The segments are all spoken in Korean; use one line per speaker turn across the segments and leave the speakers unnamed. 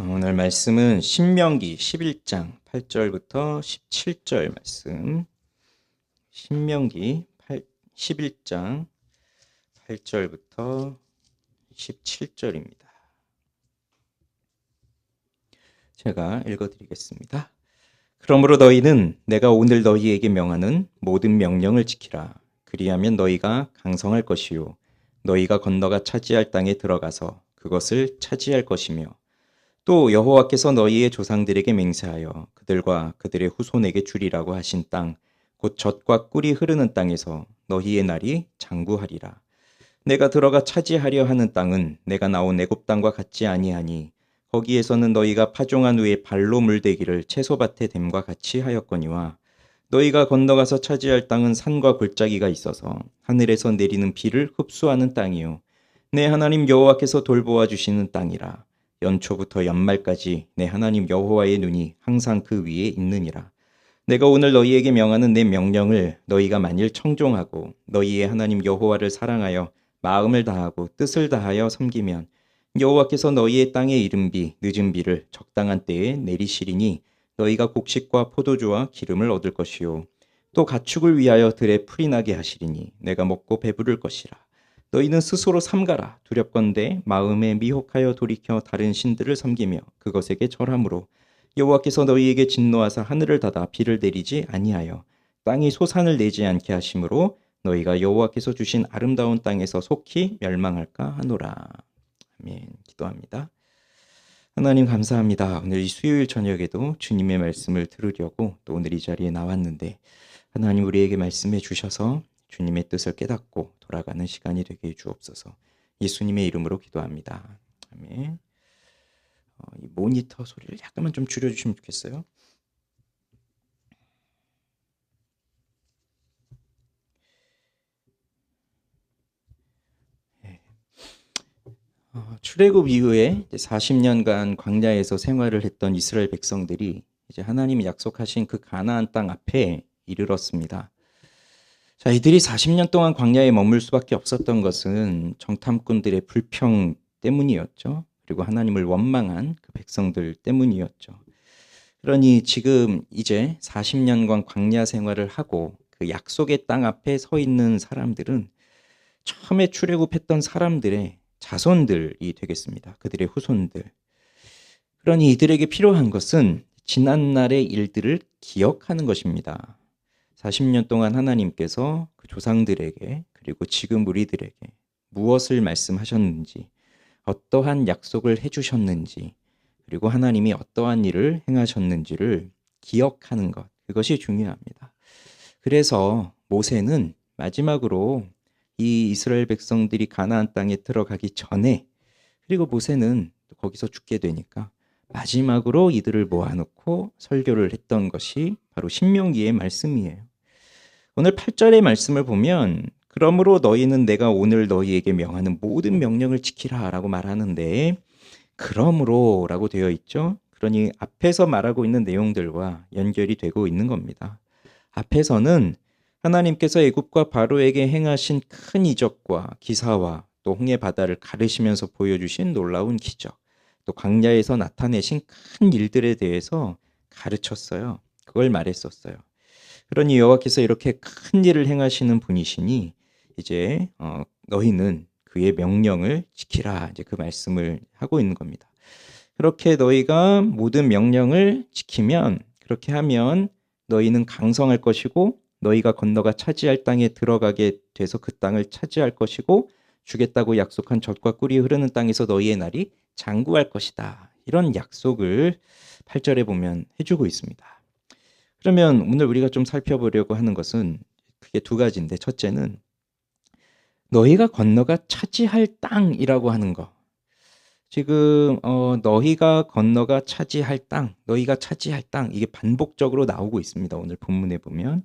오늘 말씀은 신명기 11장 8절부터 17절 말씀. 신명기 11장 8절부터 17절입니다. 제가 읽어드리겠습니다. 그러므로 너희는 내가 오늘 너희에게 명하는 모든 명령을 지키라. 그리하면 너희가 강성할 것이요 너희가 건너가 차지할 땅에 들어가서 그것을 차지할 것이며 또 여호와께서 너희의 조상들에게 맹세하여 그들과 그들의 후손에게 주리라고 하신 땅, 곧 젖과 꿀이 흐르는 땅에서 너희의 날이 장구하리라. 내가 들어가 차지하려 하는 땅은 내가 나온 애굽 땅과 같지 아니하니 거기에서는 너희가 파종한 후에 발로 물대기를 채소밭에 댐과 같이 하였거니와 너희가 건너가서 차지할 땅은 산과 골짜기가 있어서 하늘에서 내리는 비를 흡수하는 땅이요 내 하나님 여호와께서 돌보아 주시는 땅이라. 연초부터 연말까지 내 하나님 여호와의 눈이 항상 그 위에 있느니라. 내가 오늘 너희에게 명하는 내 명령을 너희가 만일 청종하고 너희의 하나님 여호와를 사랑하여 마음을 다하고 뜻을 다하여 섬기면 여호와께서 너희의 땅에 이른 비 늦은 비를 적당한 때에 내리시리니 너희가 곡식과 포도주와 기름을 얻을 것이요 또 가축을 위하여 들에 풀이 나게 하시리니 내가 먹고 배부를 것이라. 너희는 스스로 삼가라. 두렵건대 마음에 미혹하여 돌이켜 다른 신들을 섬기며 그것에게 절함으로 여호와께서 너희에게 진노하사 하늘을 닫아 비를 내리지 아니하여 땅이 소산을 내지 않게 하심으로 너희가 여호와께서 주신 아름다운 땅에서 속히 멸망할까 하노라. 아멘. 기도합니다. 하나님 감사합니다. 오늘 이 수요일 저녁에도 주님의 말씀을 들으려고 또 오늘 이 자리에 나왔는데 하나님 우리에게 말씀해 주셔서 주님의 뜻을 깨닫고 돌아가는 시간이 되게 해 주옵소서. 예수님의 이름으로 기도합니다. 아멘. 이 모니터 소리를 약간만 좀 줄여주시면 좋겠어요. 출애굽 이후에 40년간 광야에서 생활을 했던 이스라엘 백성들이 이제 하나님이 약속하신 그 가나안 땅 앞에 이르렀습니다. 자, 이들이 40년 동안 광야에 머물 수밖에 없었던 것은 정탐꾼들의 불평 때문이었죠. 그리고 하나님을 원망한 그 백성들 때문이었죠. 그러니 지금 이제 40년간 광야 생활을 하고 그 약속의 땅 앞에 서 있는 사람들은 처음에 출애굽했던 사람들의 자손들이 되겠습니다. 그들의 후손들. 그러니 이들에게 필요한 것은 지난날의 일들을 기억하는 것입니다. 40년 동안 하나님께서 그 조상들에게 그리고 지금 우리들에게 무엇을 말씀하셨는지, 어떠한 약속을 해주셨는지, 그리고 하나님이 어떠한 일을 행하셨는지를 기억하는 것, 그것이 중요합니다. 그래서 모세는 마지막으로 이 이스라엘 백성들이 가나안 땅에 들어가기 전에, 그리고 모세는 거기서 죽게 되니까 마지막으로 이들을 모아놓고 설교를 했던 것이 바로 신명기의 말씀이에요. 오늘 8절의 말씀을 보면 그러므로 너희는 내가 오늘 너희에게 명하는 모든 명령을 지키라 라고 말하는데 그러므로 라고 되어 있죠. 그러니 앞에서 말하고 있는 내용들과 연결이 되고 있는 겁니다. 앞에서는 하나님께서 애굽과 바로에게 행하신 큰 이적과 기사와 또 홍해 바다를 가르시면서 보여주신 놀라운 기적, 또 광야에서 나타내신 큰 일들에 대해서 가르쳤어요. 그걸 말했었어요. 그러니 여호와께서 이렇게 큰 일을 행하시는 분이시니 이제 너희는 그의 명령을 지키라, 이제 그 말씀을 하고 있는 겁니다. 그렇게 너희가 모든 명령을 지키면, 그렇게 하면 너희는 강성할 것이고 너희가 건너가 차지할 땅에 들어가게 돼서 그 땅을 차지할 것이고 주겠다고 약속한 젖과 꿀이 흐르는 땅에서 너희의 날이 장구할 것이다. 이런 약속을 8절에 보면 해주고 있습니다. 그러면 오늘 우리가 좀 살펴보려고 하는 것은 크게 두 가지인데, 첫째는 너희가 건너가 차지할 땅이라고 하는 거. 지금 너희가 건너가 차지할 땅, 너희가 차지할 땅, 이게 반복적으로 나오고 있습니다. 오늘 본문에 보면.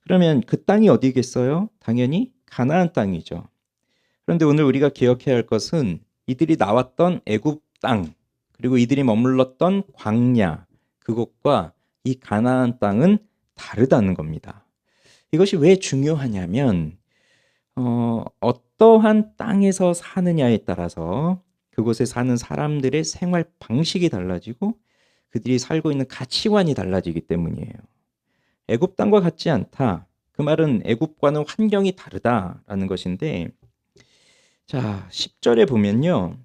그러면 그 땅이 어디겠어요? 당연히 가나안 땅이죠. 그런데 오늘 우리가 기억해야 할 것은 이들이 나왔던 애굽 땅, 그리고 이들이 머물렀던 광야, 그곳과 이 가나안 땅은 다르다는 겁니다. 이것이 왜 중요하냐면 어떠한 땅에서 사느냐에 따라서 그곳에 사는 사람들의 생활 방식이 달라지고 그들이 살고 있는 가치관이 달라지기 때문이에요. 애굽 땅과 같지 않다. 그 말은 애굽과는 환경이 다르다라는 것인데, 자, 10절에 보면요.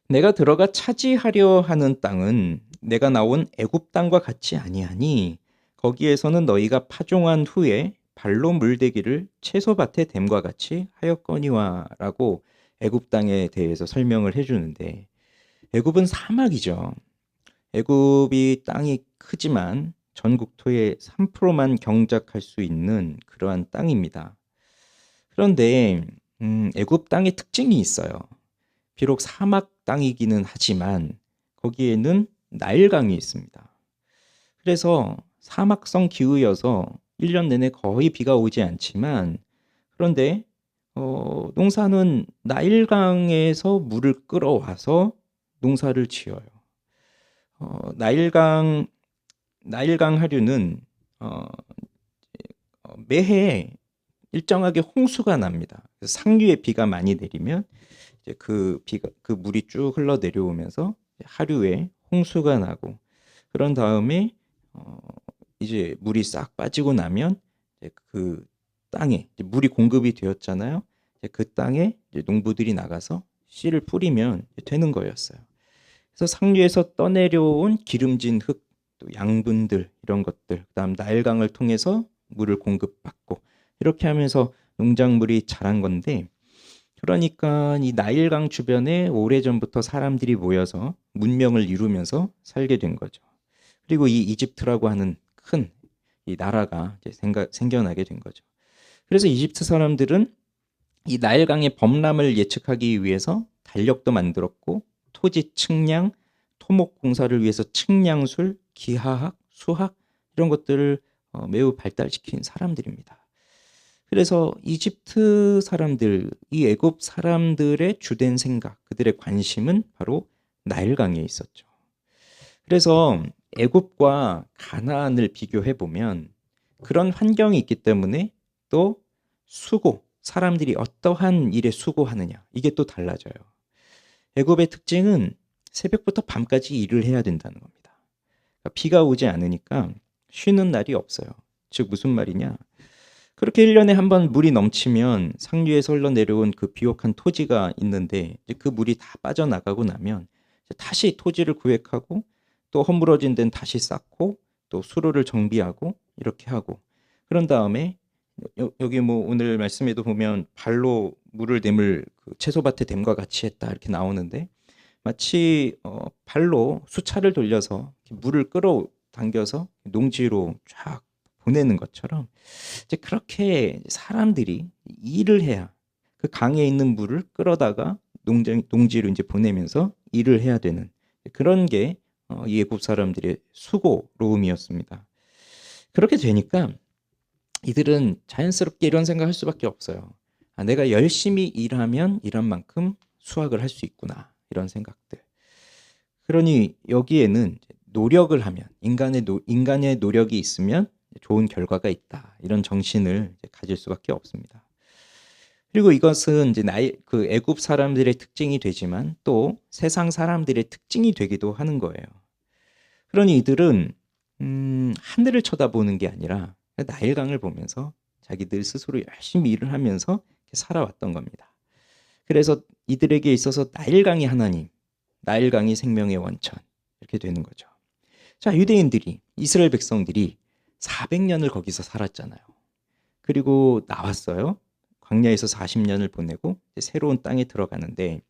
내가 들어가 차지하려 하는 땅은 내가 나온 애굽 땅과 같지 아니하니 거기에서는 너희가 파종한 후에 발로 물대기를 채소밭에 댐과 같이 하였거니와라고 애굽 땅에 대해서 설명을 해주는데, 애굽은 사막이죠. 애굽이 땅이 크지만 전 국토의 3%만 경작할 수 있는 그러한 땅입니다. 그런데 애굽 땅의 특징이 있어요. 비록 사막 땅이기는 하지만 거기에는 나일강이 있습니다. 그래서 사막성 기후여서 1년 내내 거의 비가 오지 않지만, 그런데 농사는 나일강에서 물을 끌어와서 농사를 지어요. 나일강 하류는 매해 일정하게 홍수가 납니다. 상류에 비가 많이 내리면 이제 그 물이 쭉 흘러 내려오면서 하류에 홍수가 나고, 그런 다음에 이제 물이 싹 빠지고 나면 이제 그 땅에 이제 물이 공급이 되었잖아요. 이제 그 땅에 이제 농부들이 나가서 씨를 뿌리면 되는 거였어요. 그래서 상류에서 떠내려온 기름진 흙, 또 양분들 이런 것들, 그다음 나일강을 통해서 물을 공급받고 이렇게 하면서 농작물이 자란 건데, 그러니까 이 나일강 주변에 오래전부터 사람들이 모여서 문명을 이루면서 살게 된 거죠. 그리고 이 이집트라고 하는 큰 이 나라가 이제 생겨나게 된 거죠. 그래서 이집트 사람들은 이 나일강의 범람을 예측하기 위해서 달력도 만들었고, 토지 측량, 토목 공사를 위해서 측량술, 기하학, 수학 이런 것들을 매우 발달시킨 사람들입니다. 그래서 이집트 사람들, 이 애굽 사람들의 주된 생각, 그들의 관심은 바로 나일강에 있었죠. 그래서 애굽과 가나안을 비교해 보면 그런 환경이 있기 때문에 또 수고, 사람들이 어떠한 일에 수고하느냐, 이게 또 달라져요. 애굽의 특징은 새벽부터 밤까지 일을 해야 된다는 겁니다. 그러니까 비가 오지 않으니까 쉬는 날이 없어요. 즉 무슨 말이냐? 그렇게 1년에 한 번 물이 넘치면 상류에서 흘러내려온 그 비옥한 토지가 있는데, 그 물이 다 빠져나가고 나면 다시 토지를 구획하고 또 허물어진 데는 다시 쌓고 또 수로를 정비하고 이렇게 하고, 그런 다음에 여기 뭐 오늘 말씀에도 보면 발로 물을 댐을 그 채소밭에 댐과 같이 했다 이렇게 나오는데, 마치 발로 수차를 돌려서 물을 끌어당겨서 농지로 쫙 보내는 것처럼 이제 그렇게 사람들이 일을 해야 그 강에 있는 물을 끌어다가 농지로 이제 보내면서 일을 해야 되는 그런 게 이 애굽 사람들의 수고로움이었습니다. 그렇게 되니까 이들은 자연스럽게 이런 생각할 수밖에 없어요. 아, 내가 열심히 일하면 일한 만큼 수확을 할 수 있구나, 이런 생각들. 그러니 여기에는 노력을 하면 인간의 노력이 있으면 좋은 결과가 있다, 이런 정신을 가질 수밖에 없습니다. 그리고 이것은 이제 그 애굽 사람들의 특징이 되지만 또 세상 사람들의 특징이 되기도 하는 거예요. 그러니 이들은 하늘을 쳐다보는 게 아니라 나일강을 보면서 자기들 스스로 열심히 일을 하면서 살아왔던 겁니다. 그래서 이들에게 있어서 나일강이 하나님, 나일강이 생명의 원천, 이렇게 되는 거죠. 자, 유대인들이, 이스라엘 백성들이 400년을 거기서 살았잖아요. 그리고 나왔어요. 광야에서 40년을 보내고 새로운 땅에 들어가는데,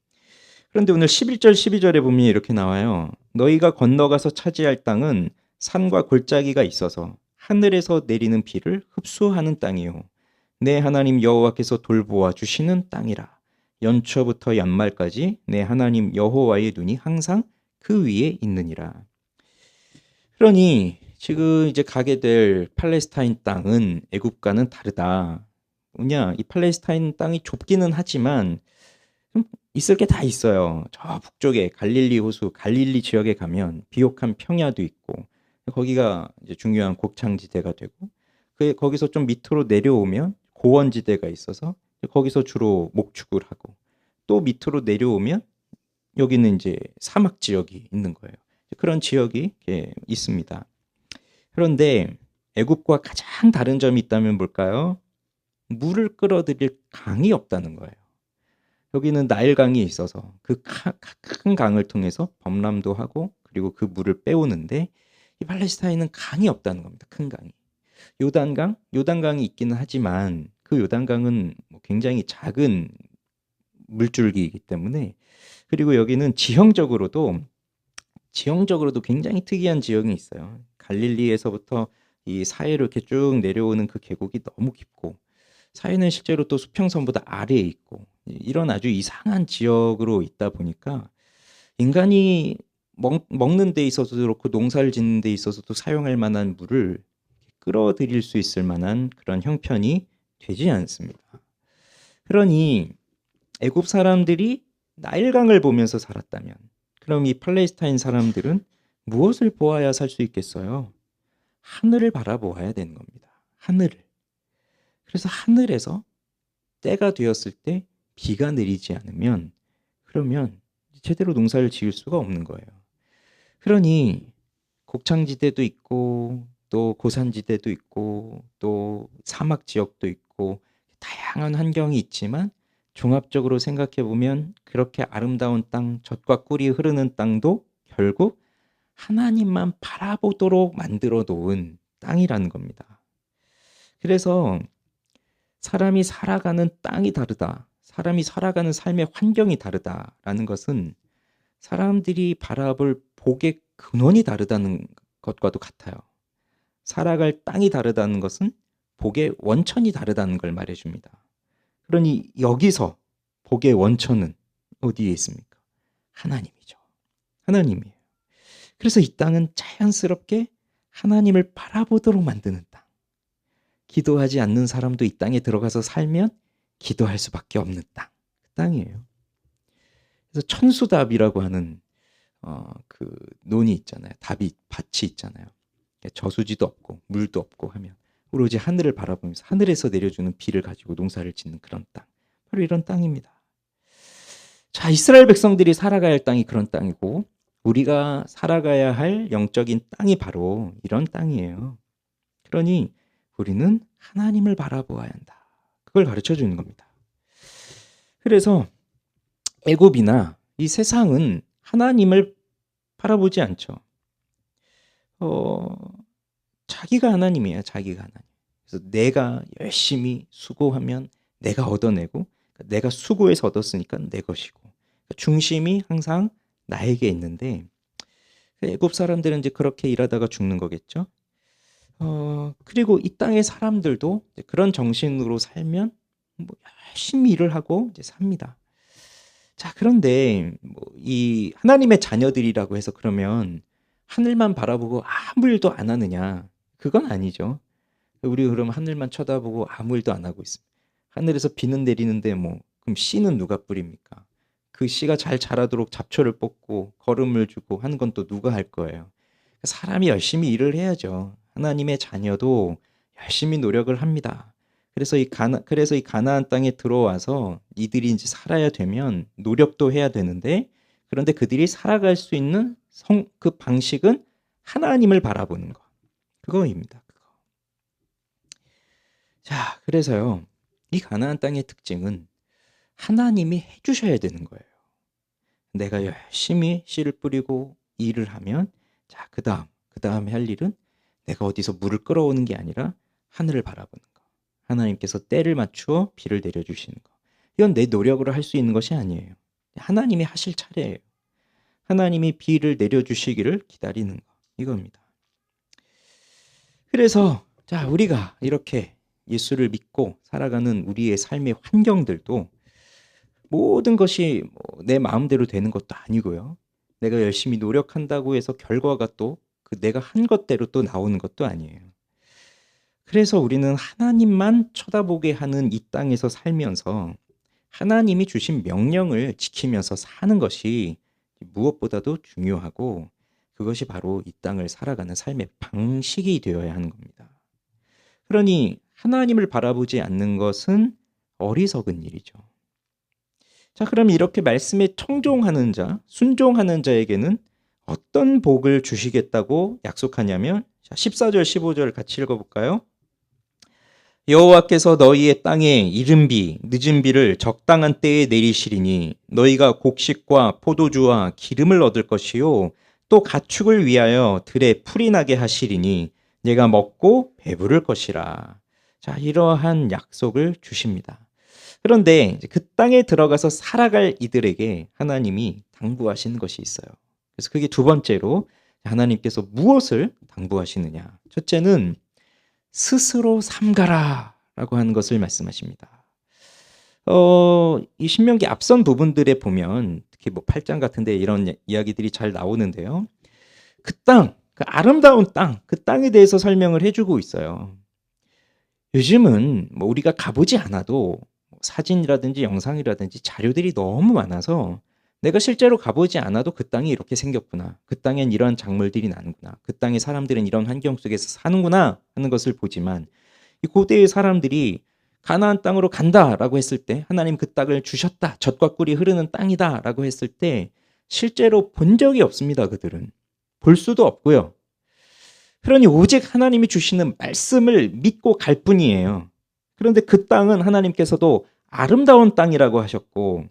그런데 오늘 11절 12절에 보면 이렇게 나와요. 너희가 건너가서 차지할 땅은 산과 골짜기가 있어서 하늘에서 내리는 비를 흡수하는 땅이요, 내 하나님 여호와께서 돌보아 주시는 땅이라. 연초부터 연말까지 내 하나님 여호와의 눈이 항상 그 위에 있느니라. 그러니 지금 이제 가게 될 팔레스타인 땅은 애굽과는 다르다. 뭐냐, 이 팔레스타인 땅이 좁기는 하지만 좀 있을 게 다 있어요. 저 북쪽에 갈릴리 호수, 갈릴리 지역에 가면 비옥한 평야도 있고, 거기가 이제 중요한 곡창지대가 되고, 거기서 좀 밑으로 내려오면 고원지대가 있어서 거기서 주로 목축을 하고, 또 밑으로 내려오면 여기는 이제 사막 지역이 있는 거예요. 그런 지역이 있습니다. 그런데 애굽과 가장 다른 점이 있다면 뭘까요? 물을 끌어들일 강이 없다는 거예요. 여기는 나일강이 있어서 그 큰 강을 통해서 범람도 하고 그리고 그 물을 빼오는데 이 팔레스타인은 강이 없다는 겁니다. 큰 강이. 요단강이 있기는 하지만 그 요단강은 굉장히 작은 물줄기이기 때문에 그리고 여기는 지형적으로도 굉장히 특이한 지형이 있어요. 갈릴리에서부터 이 사해로 이렇게 쭉 내려오는 그 계곡이 너무 깊고 사해는 실제로 또 수평선보다 아래에 있고 이런 아주 이상한 지역으로 있다 보니까 인간이 먹는 데 있어서도 그렇고 농사를 짓는 데 있어서도 사용할 만한 물을 끌어들일 수 있을 만한 그런 형편이 되지 않습니다. 그러니 애굽 사람들이 나일강을 보면서 살았다면 그럼 이 팔레스타인 사람들은 무엇을 보아야 살 수 있겠어요? 하늘을 바라보아야 되는 겁니다. 하늘을. 그래서 하늘에서 때가 되었을 때 비가 내리지 않으면 그러면 제대로 농사를 지을 수가 없는 거예요. 그러니 곡창지대도 있고 또 고산지대도 있고 또 사막 지역도 있고 다양한 환경이 있지만 종합적으로 생각해 보면 그렇게 아름다운 땅, 젖과 꿀이 흐르는 땅도 결국 하나님만 바라보도록 만들어 놓은 땅이라는 겁니다. 그래서 사람이 살아가는 땅이 다르다. 사람이 살아가는 삶의 환경이 다르다라는 것은 사람들이 바라볼 복의 근원이 다르다는 것과도 같아요. 살아갈 땅이 다르다는 것은 복의 원천이 다르다는 걸 말해줍니다. 그러니 여기서 복의 원천은 어디에 있습니까? 하나님이죠. 하나님이에요. 그래서 이 땅은 자연스럽게 하나님을 바라보도록 만드는 땅. 기도하지 않는 사람도 이 땅에 들어가서 살면 기도할 수밖에 없는 땅. 그 땅이에요. 그래서 천수답이라고 하는 그 논이 있잖아요. 밭이 있잖아요. 저수지도 없고 물도 없고 하면 오로지 하늘을 바라보면서 하늘에서 내려주는 비를 가지고 농사를 짓는 그런 땅. 바로 이런 땅입니다. 자, 이스라엘 백성들이 살아가야 할 땅이 그런 땅이고 우리가 살아가야 할 영적인 땅이 바로 이런 땅이에요. 그러니 우리는 하나님을 바라보아야 한다. 그걸 가르쳐 주는 겁니다. 그래서 애굽이나 이 세상은 하나님을 바라보지 않죠. 자기가 하나님이에요. 자기가 하나님. 그래서 내가 열심히 수고하면 내가 얻어내고 내가 수고해서 얻었으니까 내 것이고 중심이 항상 나에게 있는데 애굽 사람들은 이제 그렇게 일하다가 죽는 거겠죠. 그리고 이 땅의 사람들도 그런 정신으로 살면 뭐 열심히 일을 하고 이제 삽니다. 자, 그런데 이 하나님의 자녀들이라고 해서 그러면 하늘만 바라보고 아무 일도 안 하느냐? 그건 아니죠. 우리 그럼 하늘만 쳐다보고 아무 일도 안 하고 있습니다. 하늘에서 비는 내리는데 그럼 씨는 누가 뿌립니까? 그 씨가 잘 자라도록 잡초를 뽑고 거름을 주고 하는 건 또 누가 할 거예요? 사람이 열심히 일을 해야죠. 하나님의 자녀도 열심히 노력을 합니다. 그래서 이 가나안 땅에 들어와서 이들이 이제 살아야 되면 노력도 해야 되는데 그런데 그들이 살아갈 수 있는 그 방식은 하나님을 바라보는 것. 그거입니다. 그거. 자, 그래서요. 이 가나안 땅의 특징은 하나님이 해주셔야 되는 거예요. 내가 열심히 씨를 뿌리고 일을 하면 자, 그 다음에 할 일은 내가 어디서 물을 끌어오는 게 아니라 하늘을 바라보는 거. 하나님께서 때를 맞추어 비를 내려주시는 거. 이건 내 노력으로 할 수 있는 것이 아니에요. 하나님이 하실 차례예요. 하나님이 비를 내려주시기를 기다리는 거. 이겁니다. 그래서 자, 우리가 이렇게 예수를 믿고 살아가는 우리의 삶의 환경들도 모든 것이 내 마음대로 되는 것도 아니고요. 내가 열심히 노력한다고 해서 결과가 또 내가 한 것대로 또 나오는 것도 아니에요. 그래서 우리는 하나님만 쳐다보게 하는 이 땅에서 살면서 하나님이 주신 명령을 지키면서 사는 것이 무엇보다도 중요하고 그것이 바로 이 땅을 살아가는 삶의 방식이 되어야 하는 겁니다. 그러니 하나님을 바라보지 않는 것은 어리석은 일이죠. 자, 그럼 이렇게 말씀에 청종하는 자, 순종하는 자에게는 어떤 복을 주시겠다고 약속하냐면, 자, 14절, 15절 같이 읽어볼까요? 여호와께서 너희의 땅에 이른 비, 늦은 비를 적당한 때에 내리시리니 너희가 곡식과 포도주와 기름을 얻을 것이요 또 가축을 위하여 들에 풀이 나게 하시리니 내가 먹고 배부를 것이라. 자, 이러한 약속을 주십니다. 그런데 그 땅에 들어가서 살아갈 이들에게 하나님이 당부하시는 것이 있어요. 그래서 그게 두 번째로 하나님께서 무엇을 당부하시느냐. 첫째는 스스로 삼가라 라고 하는 것을 말씀하십니다. 이 신명기 앞선 부분들에 보면 특히 뭐 8장 같은데 이런 이야기들이 잘 나오는데요. 그 땅, 그 아름다운 땅, 그 땅에 대해서 설명을 해주고 있어요. 요즘은 뭐 우리가 가보지 않아도 사진이라든지 영상이라든지 자료들이 너무 많아서 내가 실제로 가보지 않아도 그 땅이 이렇게 생겼구나. 그 땅엔 이런 작물들이 나는구나. 그 땅의 사람들은 이런 환경 속에서 사는구나 하는 것을 보지만 이 고대의 사람들이 가나안 땅으로 간다라고 했을 때 하나님 그 땅을 주셨다. 젖과 꿀이 흐르는 땅이다라고 했을 때 실제로 본 적이 없습니다. 그들은. 볼 수도 없고요. 그러니 오직 하나님이 주시는 말씀을 믿고 갈 뿐이에요. 그런데 그 땅은 하나님께서도 아름다운 땅이라고 하셨고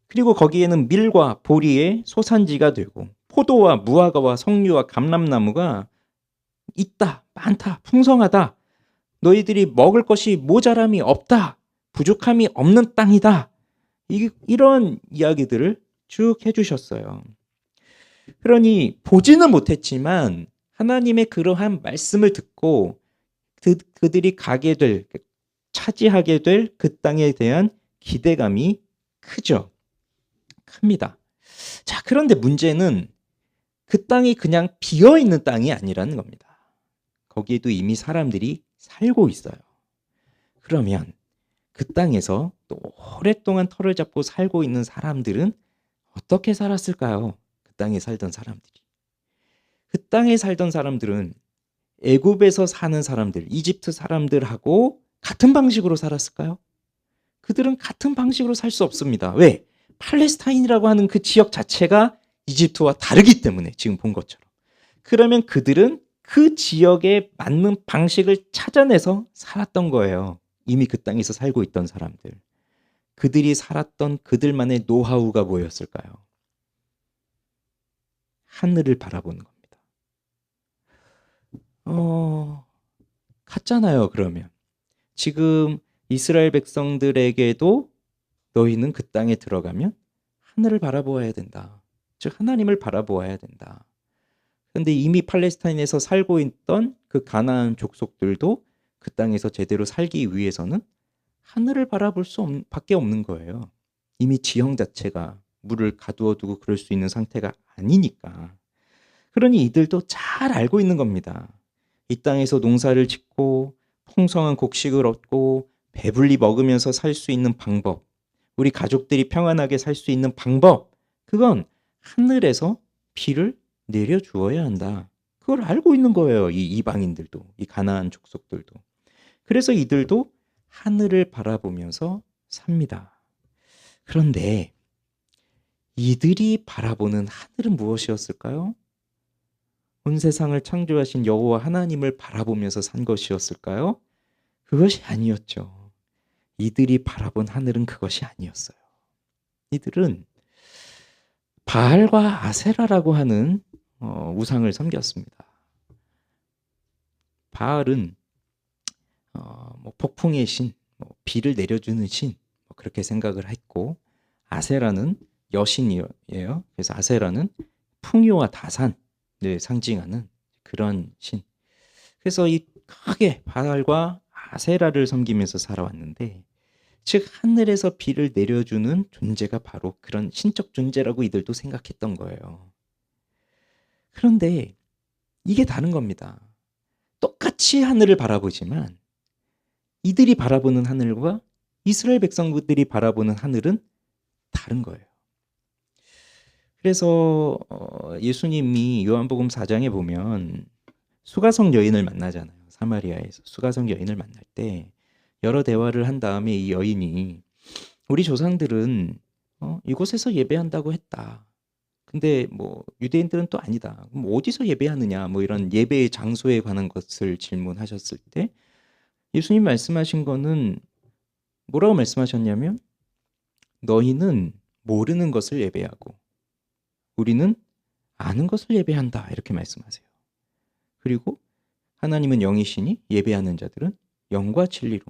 그리고 거기에는 밀과 보리의 소산지가 되고 포도와 무화과와 석류와 감람나무가 있다, 많다, 풍성하다. 너희들이 먹을 것이 모자람이 없다, 부족함이 없는 땅이다. 이런 이야기들을 쭉 해주셨어요. 그러니 보지는 못했지만 하나님의 그러한 말씀을 듣고 그들이 가게 될, 차지하게 될 그 땅에 대한 기대감이 크죠. 큽니다. 자, 그런데 문제는 그 땅이 그냥 비어 있는 땅이 아니라는 겁니다. 거기에도 이미 사람들이 살고 있어요. 그러면 그 땅에서 또 오랫동안 터를 잡고 살고 있는 사람들은 어떻게 살았을까요? 그 땅에 살던 사람들이. 그 땅에 살던 사람들은 애굽에서 사는 사람들, 이집트 사람들하고 같은 방식으로 살았을까요? 그들은 같은 방식으로 살 수 없습니다. 왜? 팔레스타인이라고 하는 그 지역 자체가 이집트와 다르기 때문에 지금 본 것처럼. 그러면 그들은 그 지역에 맞는 방식을 찾아내서 살았던 거예요. 이미 그 땅에서 살고 있던 사람들. 그들이 살았던 그들만의 노하우가 뭐였을까요? 하늘을 바라보는 겁니다. 같잖아요, 그러면. 지금 이스라엘 백성들에게도 너희는 그 땅에 들어가면 하늘을 바라보아야 된다. 즉 하나님을 바라보아야 된다. 그런데 이미 팔레스타인에서 살고 있던 그 가나안 족속들도 그 땅에서 제대로 살기 위해서는 하늘을 바라볼 밖에 없는 거예요. 이미 지형 자체가 물을 가두어 두고 그럴 수 있는 상태가 아니니까. 그러니 이들도 잘 알고 있는 겁니다. 이 땅에서 농사를 짓고 풍성한 곡식을 얻고 배불리 먹으면서 살 수 있는 방법, 우리 가족들이 평안하게 살 수 있는 방법, 그건 하늘에서 비를 내려주어야 한다. 그걸 알고 있는 거예요. 이 이방인들도, 이 가나안 족속들도. 그래서 이들도 하늘을 바라보면서 삽니다. 그런데 이들이 바라보는 하늘은 무엇이었을까요? 온 세상을 창조하신 여호와 하나님을 바라보면서 산 것이었을까요? 그것이 아니었죠. 이들이 바라본 하늘은 그것이 아니었어요. 이들은 바알과 아세라라고 하는 우상을 섬겼습니다. 바알은 뭐 폭풍의 신, 비를 내려주는 신, 그렇게 생각을 했고, 아세라는 여신이에요. 그래서 아세라는 풍요와 다산을 상징하는 그런 신. 그래서 이 크게 바알과 아세라를 섬기면서 살아왔는데, 즉 하늘에서 비를 내려주는 존재가 바로 그런 신적 존재라고 이들도 생각했던 거예요. 그런데 이게 다른 겁니다. 똑같이 하늘을 바라보지만 이들이 바라보는 하늘과 이스라엘 백성들이 바라보는 하늘은 다른 거예요. 그래서 예수님이 요한복음 4장에 보면 수가성 여인을 만나잖아요. 사마리아에서 수가성 여인을 만날 때 여러 대화를 한 다음에 이 여인이 우리 조상들은 이곳에서 예배한다고 했다. 근데 뭐 유대인들은 또 아니다. 그럼 어디서 예배하느냐? 뭐 이런 예배의 장소에 관한 것을 질문하셨을 때 예수님 말씀하신 거는 뭐라고 말씀하셨냐면 너희는 모르는 것을 예배하고 우리는 아는 것을 예배한다. 이렇게 말씀하세요. 그리고 하나님은 영이시니 예배하는 자들은 영과 진리로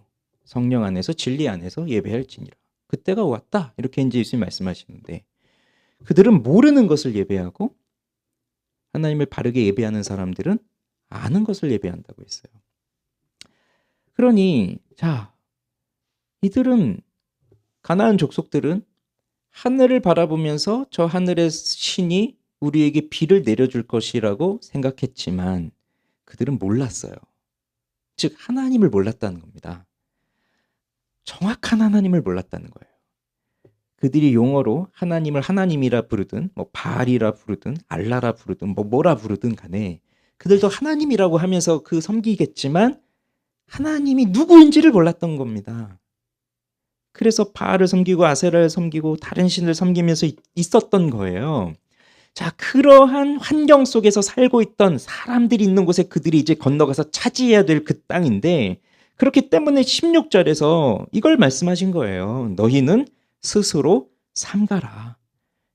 성령 안에서 진리 안에서 예배할지니라. 그때가 왔다. 이렇게 이제 예수님 말씀하시는데 그들은 모르는 것을 예배하고 하나님을 바르게 예배하는 사람들은 아는 것을 예배한다고 했어요. 그러니 자, 이들은 가나안 족속들은 하늘을 바라보면서 저 하늘의 신이 우리에게 비를 내려줄 것이라고 생각했지만 그들은 몰랐어요. 즉 하나님을 몰랐다는 겁니다. 정확한 하나님을 몰랐다는 거예요. 그들이 용어로 하나님을 하나님이라 부르든 뭐 바알이라 부르든 알라라 부르든 뭐라 부르든 간에 그들도 하나님이라고 하면서 그 섬기겠지만 하나님이 누구인지를 몰랐던 겁니다. 그래서 바알을 섬기고 아세라를 섬기고 다른 신을 섬기면서 있었던 거예요. 자, 그러한 환경 속에서 살고 있던 사람들이 있는 곳에 그들이 이제 건너가서 차지해야 될 그 땅인데 그렇기 때문에 16절에서 이걸 말씀하신 거예요. 너희는 스스로 삼가라.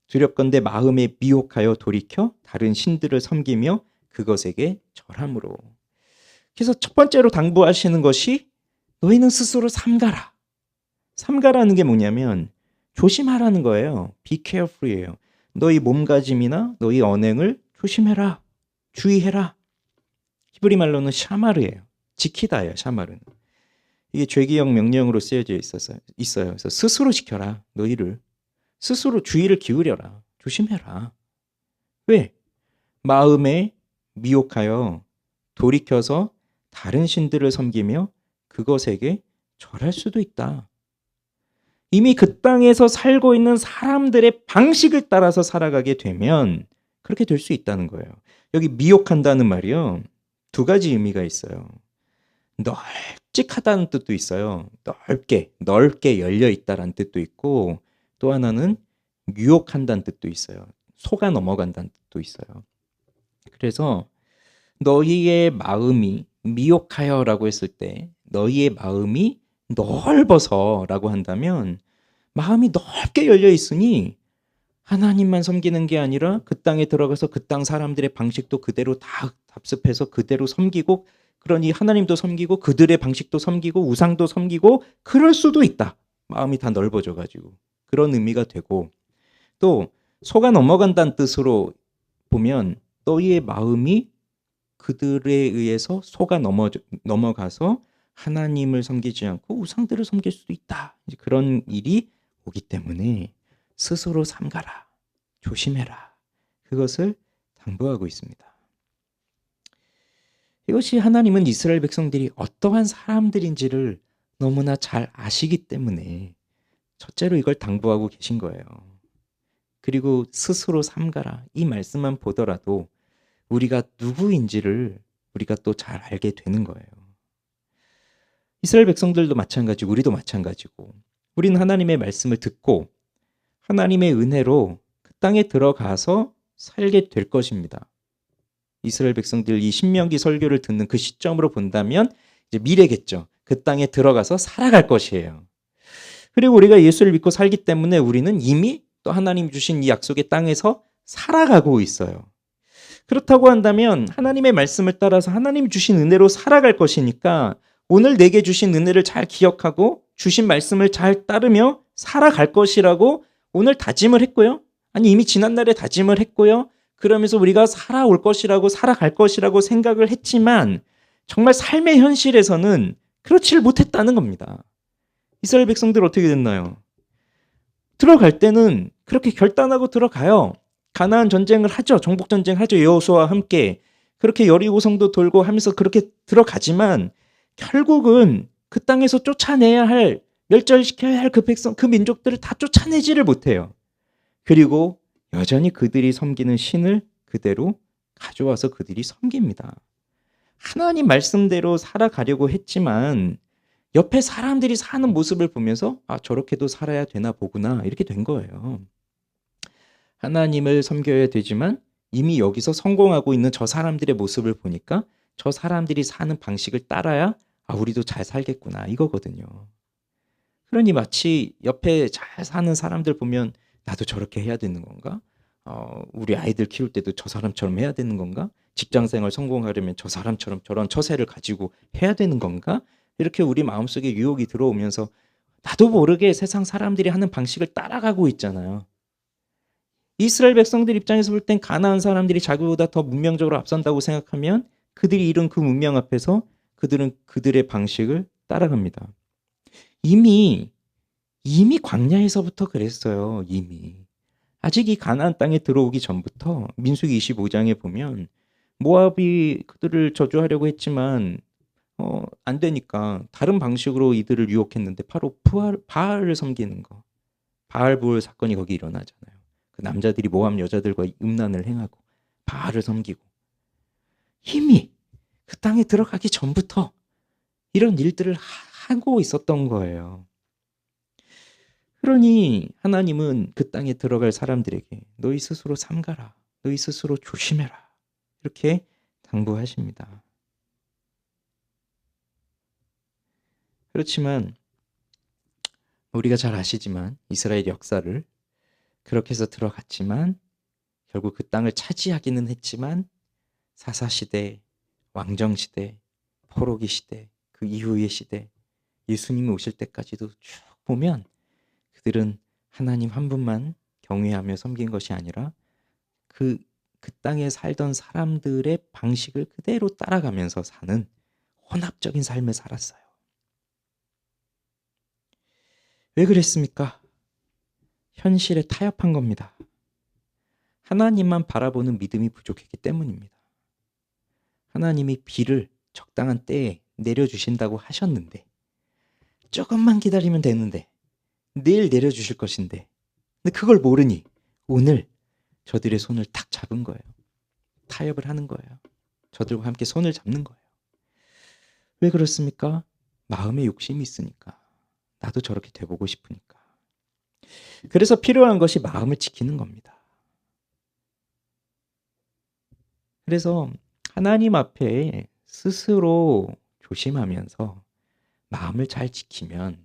두렵건대 마음에 미혹하여 돌이켜 다른 신들을 섬기며 그것에게 절함으로. 그래서 첫 번째로 당부하시는 것이 너희는 스스로 삼가라. 삼가라는 게 뭐냐면 조심하라는 거예요. Be careful이에요. 너희 몸가짐이나 너희 언행을 조심해라. 주의해라. 히브리 말로는 샤마르예요. 지키다예요. 샤마르는. 이게 죄기억 명령으로 쓰여져 있어요. 그래서 스스로 지켜라. 너희를. 스스로 주의를 기울여라. 조심해라. 왜? 마음에 미혹하여 돌이켜서 다른 신들을 섬기며 그것에게 절할 수도 있다. 이미 그 땅에서 살고 있는 사람들의 방식을 따라서 살아가게 되면 그렇게 될 수 있다는 거예요. 여기 미혹한다는 말이요. 두 가지 의미가 있어요. 널찍하다는 뜻도 있어요. 넓게 열려 있다라는 뜻도 있고 또 하나는 유혹한다는 뜻도 있어요. 속아 넘어간다는 뜻도 있어요. 그래서 너희의 마음이 미혹하여라고 했을 때 너희의 마음이 넓어서라고 한다면 마음이 넓게 열려 있으니 하나님만 섬기는 게 아니라 그 땅에 들어가서 그 땅 사람들의 방식도 그대로 다 답습해서 그대로 섬기고 그러니 하나님도 섬기고 그들의 방식도 섬기고 우상도 섬기고 그럴 수도 있다. 마음이 다 넓어져 가지고 그런 의미가 되고 또 속아 넘어간다는 뜻으로 보면 너희의 마음이 그들에 의해서 속아 넘어가서 하나님을 섬기지 않고 우상들을 섬길 수도 있다. 이제 그런 일이 오기 때문에 스스로 삼가라. 조심해라. 그것을 당부하고 있습니다. 이것이 하나님은 이스라엘 백성들이 어떠한 사람들인지를 너무나 잘 아시기 때문에 첫째로 이걸 당부하고 계신 거예요. 그리고 스스로 삼가라. 이 말씀만 보더라도 우리가 누구인지를 우리가 또 잘 알게 되는 거예요. 이스라엘 백성들도 마찬가지고 우리도 마찬가지고 우리는 하나님의 말씀을 듣고 하나님의 은혜로 그 땅에 들어가서 살게 될 것입니다. 이스라엘 백성들 이 신명기 설교를 듣는 그 시점으로 본다면 이제 미래겠죠. 그 땅에 들어가서 살아갈 것이에요. 그리고 우리가 예수를 믿고 살기 때문에 우리는 이미 또 하나님 주신 이 약속의 땅에서 살아가고 있어요. 그렇다고 한다면 하나님의 말씀을 따라서 하나님 주신 은혜로 살아갈 것이니까 오늘 내게 주신 은혜를 잘 기억하고 주신 말씀을 잘 따르며 살아갈 것이라고 오늘 다짐을 했고요. 아니 이미 지난날에 다짐을 했고요. 그러면서 우리가 살아올 것이라고 살아갈 것이라고 생각을 했지만 정말 삶의 현실에서는 그렇지를 못했다는 겁니다. 이스라엘 백성들 어떻게 됐나요? 들어갈 때는 그렇게 결단하고 들어가요. 가나안 전쟁을 하죠. 정복 전쟁 하죠. 여호수아와 함께 그렇게 여리고성도 돌고 하면서 그렇게 들어가지만 결국은 그 땅에서 쫓아내야 할 멸절시켜야 할 그 백성, 그 민족들을 다 쫓아내지를 못해요. 그리고 여전히 그들이 섬기는 신을 그대로 가져와서 그들이 섬깁니다. 하나님 말씀대로 살아가려고 했지만 옆에 사람들이 사는 모습을 보면서 아, 저렇게도 살아야 되나 보구나 이렇게 된 거예요. 하나님을 섬겨야 되지만 이미 여기서 성공하고 있는 저 사람들의 모습을 보니까 저 사람들이 사는 방식을 따라야 아, 우리도 잘 살겠구나 이거거든요. 그러니 마치 옆에 잘 사는 사람들 보면 나도 저렇게 해야 되는 건가? 우리 아이들 키울 때도 저 사람처럼 해야 되는 건가? 직장 생활 성공하려면 저 사람처럼 저런 처세를 가지고 해야 되는 건가? 이렇게 우리 마음속에 유혹이 들어오면서 나도 모르게 세상 사람들이 하는 방식을 따라가고 있잖아요. 이스라엘 백성들 입장에서 볼 땐 가나안 사람들이 자기보다 더 문명적으로 앞선다고 생각하면 그들이 이룬 그 문명 앞에서 그들은 그들의 방식을 따라갑니다. 이미 광야에서부터 그랬어요. 이미. 아직 이 가나안 땅에 들어오기 전부터 민수기 25장에 보면 모압이 그들을 저주하려고 했지만 안 되니까 다른 방식으로 이들을 유혹했는데 바로 바알을 섬기는 거. 바알부올 사건이 거기 일어나잖아요. 그 남자들이 모압 여자들과 음란을 행하고 바알을 섬기고 이미 그 땅에 들어가기 전부터 이런 일들을 하고 있었던 거예요. 그러니 하나님은 그 땅에 들어갈 사람들에게 너희 스스로 삼가라. 너희 스스로 조심해라. 이렇게 당부하십니다. 그렇지만 우리가 잘 아시지만 이스라엘 역사를 그렇게 해서 들어갔지만 결국 그 땅을 차지하기는 했지만 사사시대, 왕정시대, 포로기 시대, 그 이후의 시대, 예수님이 오실 때까지도 쭉 보면 그들은 하나님 한 분만 경외하며 섬긴 것이 아니라 그 땅에 살던 사람들의 방식을 그대로 따라가면서 사는 혼합적인 삶을 살았어요. 왜 그랬습니까? 현실에 타협한 겁니다. 하나님만 바라보는 믿음이 부족했기 때문입니다. 하나님이 비를 적당한 때에 내려주신다고 하셨는데 조금만 기다리면 되는데 내일 내려주실 것인데 근데 그걸 모르니 오늘 저들의 손을 탁 잡은 거예요. 타협을 하는 거예요. 저들과 함께 손을 잡는 거예요. 왜 그렇습니까? 마음에 욕심이 있으니까. 나도 저렇게 돼보고 싶으니까. 그래서 필요한 것이 마음을 지키는 겁니다. 그래서 하나님 앞에 스스로 조심하면서 마음을 잘 지키면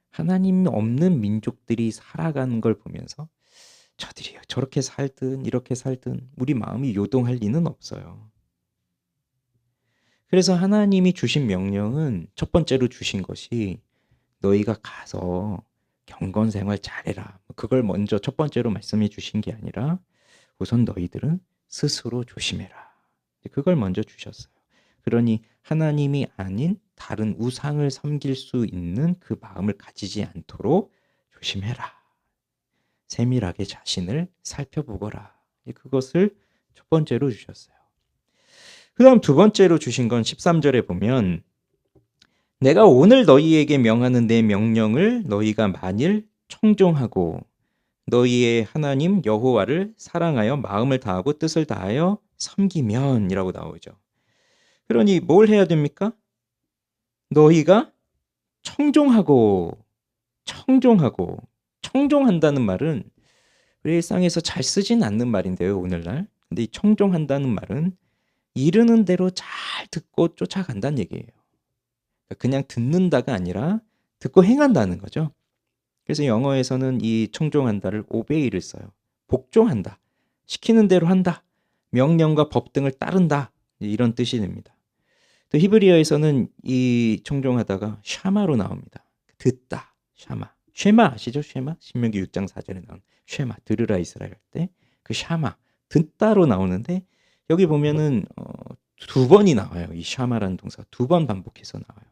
하나님 없는 민족들이 살아가는 걸 보면서 저들이 저렇게 살든 이렇게 살든 우리 마음이 요동할 리는 없어요. 그래서 하나님이 주신 명령은 첫 번째로 주신 것이 너희가 가서 경건 생활 잘해라. 그걸 먼저 첫 번째로 말씀해 주신 게 아니라 우선 너희들은 스스로 조심해라. 그걸 먼저 주셨어요. 그러니 하나님이 아닌 다른 우상을 섬길 수 있는 그 마음을 가지지 않도록 조심해라. 세밀하게 자신을 살펴보거라. 그것을 첫 번째로 주셨어요. 그 다음 두 번째로 주신 건 13절에 보면 내가 오늘 너희에게 명하는 내 명령을 너희가 만일 청종하고 너희의 하나님 여호와를 사랑하여 마음을 다하고 뜻을 다하여 섬기면 이라고 나오죠. 그러니 뭘 해야 됩니까? 너희가 청종한다는 말은 우리 일상에서 잘 쓰진 않는 말인데요, 오늘날. 근데 이 청종한다는 말은 이르는 대로 잘 듣고 쫓아간다는 얘기예요. 그냥 듣는다가 아니라 듣고 행한다는 거죠. 그래서 영어에서는 이 청종한다를 obey를 써요. 복종한다. 시키는 대로 한다. 명령과 법 등을 따른다. 이런 뜻이 됩니다. 또 히브리어에서는 이 청종하다가 샤마로 나옵니다. 듣다. 쉐마 아시죠? 쉐마? 신명기 6장 4절에 나오는 쉐마, 들으라 이스라엘 할 때 그 샤마, 듣다로 나오는데 여기 보면은 두 번이 나와요. 이 샤마라는 동사 두 번 반복해서 나와요.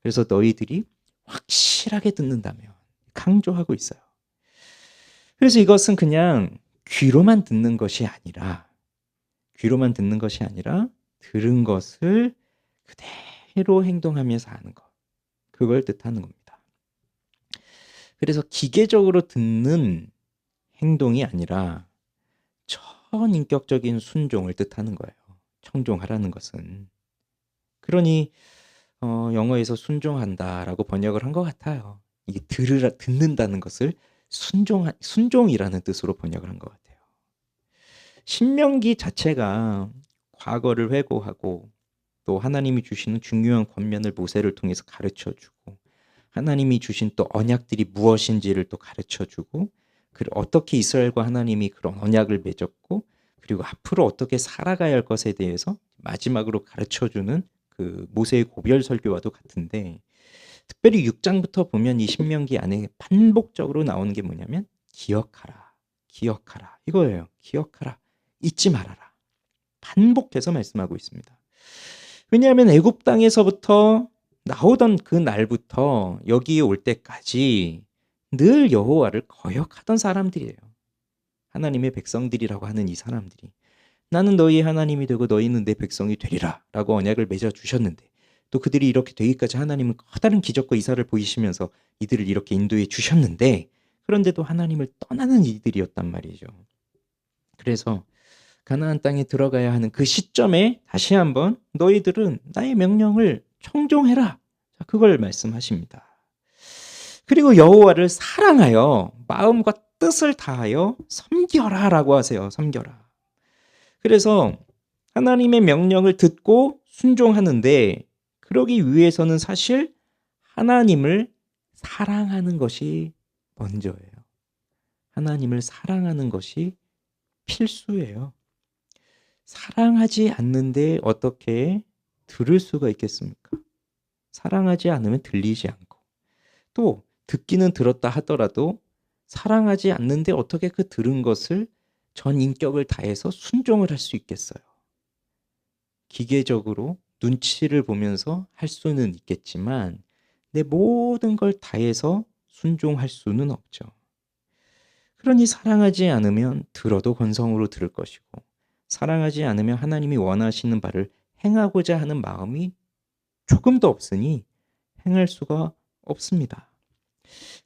그래서 너희들이 확실하게 듣는다면 강조하고 있어요. 그래서 이것은 그냥 귀로만 듣는 것이 아니라 들은 것을 그대로 행동하며 사는 것. 그걸 뜻하는 겁니다. 그래서 기계적으로 듣는 행동이 아니라 천인격적인 순종을 뜻하는 거예요. 청종하라는 것은. 그러니 영어에서 순종한다라고 번역을 한 것 같아요. 이게 듣는다는 것을 순종이라는 뜻으로 번역을 한 것 같아요. 신명기 자체가 과거를 회고하고 또 하나님이 주시는 중요한 권면을 모세를 통해서 가르쳐 주고 하나님이 주신 또 언약들이 무엇인지를 또 가르쳐 주고 어떻게 이스라엘과 하나님이 그런 언약을 맺었고 그리고 앞으로 어떻게 살아가야 할 것에 대해서 마지막으로 가르쳐 주는 그 모세의 고별 설교와도 같은데 특별히 6장부터 보면 이 신명기 안에 반복적으로 나오는 게 뭐냐면 기억하라. 기억하라. 이거예요. 기억하라. 잊지 말아라. 반복해서 말씀하고 있습니다. 왜냐하면 애굽 땅에서부터 나오던 그 날부터 여기에 올 때까지 늘 여호와를 거역하던 사람들이에요. 하나님의 백성들이라고 하는 이 사람들이 나는 너희의 하나님이 되고 너희는 내 백성이 되리라 라고 언약을 맺어주셨는데 또 그들이 이렇게 되기까지 하나님은 커다란 기적과 이사를 보이시면서 이들을 이렇게 인도해 주셨는데 그런데도 하나님을 떠나는 이들이었단 말이죠. 그래서 가나안 땅에 들어가야 하는 그 시점에 다시 한번 너희들은 나의 명령을 청종해라. 그걸 말씀하십니다. 그리고 여호와를 사랑하여 마음과 뜻을 다하여 섬겨라라고 하세요. 섬겨라. 그래서 하나님의 명령을 듣고 순종하는데 그러기 위해서는 사실 하나님을 사랑하는 것이 먼저예요. 하나님을 사랑하는 것이 필수예요. 사랑하지 않는데 어떻게 들을 수가 있겠습니까? 사랑하지 않으면 들리지 않고 또 듣기는 들었다 하더라도 사랑하지 않는데 어떻게 그 들은 것을 전 인격을 다해서 순종을 할 수 있겠어요? 기계적으로 눈치를 보면서 할 수는 있겠지만 내 모든 걸 다해서 순종할 수는 없죠. 그러니 사랑하지 않으면 들어도 건성으로 들을 것이고 사랑하지 않으면 하나님이 원하시는 바를 행하고자 하는 마음이 조금도 없으니 행할 수가 없습니다.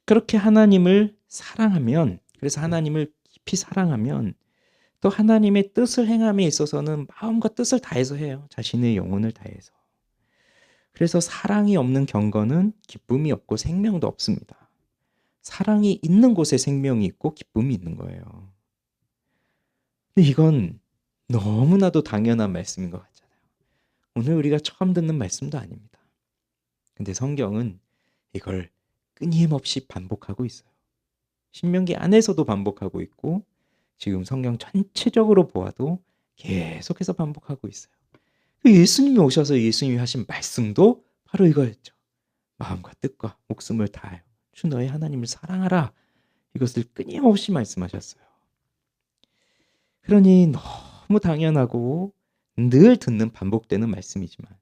그렇게 하나님을 사랑하면 그래서 하나님을 깊이 사랑하면 또 하나님의 뜻을 행함에 있어서는 마음과 뜻을 다해서 해요. 자신의 영혼을 다해서. 그래서 사랑이 없는 경건은 기쁨이 없고 생명도 없습니다. 사랑이 있는 곳에 생명이 있고 기쁨이 있는 거예요. 근데 이건 너무나도 당연한 말씀인 것 같잖아요. 오늘 우리가 처음 듣는 말씀도 아닙니다. 근데 성경은 이걸 끊임없이 반복하고 있어요. 신명기 안에서도 반복하고 있고 지금 성경 전체적으로 보아도 계속해서 반복하고 있어요. 예수님이 오셔서 예수님이 하신 말씀도 바로 이거였죠. 마음과 뜻과 목숨을 다하여 주 너의 하나님을 사랑하라. 이것을 끊임없이 말씀하셨어요. 그러니 너무 당연하고 늘 듣는 반복되는 말씀이지만